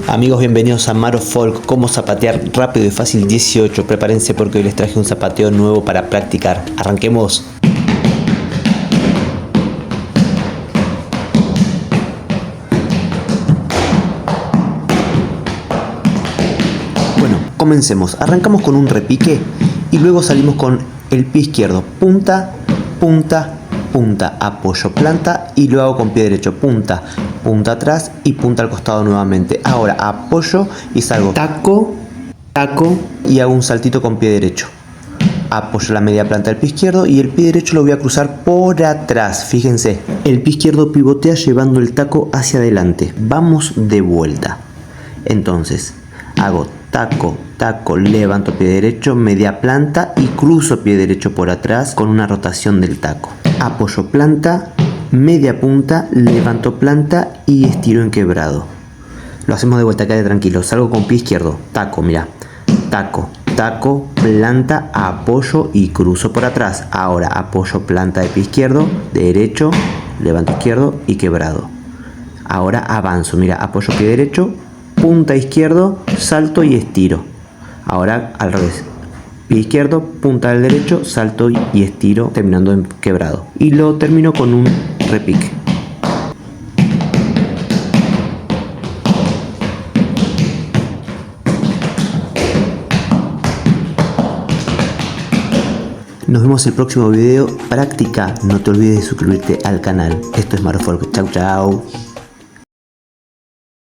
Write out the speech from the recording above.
Amigos, bienvenidos a Maro Folk, cómo zapatear rápido y fácil 18. Prepárense porque hoy les traje un zapateo nuevo para practicar. Arranquemos. Bueno, comencemos. Arrancamos con un repique y luego salimos con el pie izquierdo. Punta, punta, punta, apoyo, planta y lo hago con pie derecho. Punta, punta atrás y punta al costado nuevamente. Ahora apoyo y salgo. Taco, taco y hago un saltito con pie derecho. Apoyo la media planta del pie izquierdo y el pie derecho lo voy a cruzar por atrás. Fíjense, el pie izquierdo pivotea llevando el taco hacia adelante. Vamos de vuelta. Entonces, hago taco, taco, levanto pie derecho, media planta y cruzo pie derecho por atrás con una rotación del taco. Apoyo planta, media punta, levanto planta y estiro en quebrado. Lo hacemos de vuelta, quede tranquilo. Salgo con pie izquierdo, taco, mira, taco, taco, planta, apoyo y cruzo por atrás. Ahora apoyo planta de pie izquierdo, derecho, levanto izquierdo y quebrado. Ahora avanzo, mira, apoyo pie derecho, punta izquierdo, salto y estiro. Ahora al revés. Pie izquierdo, punta del derecho, salto y estiro, terminando en quebrado. Y lo termino con un repique. Nos vemos en el próximo video. Practica, no te olvides de suscribirte al canal. Esto es Maro Folk. Chau, chau.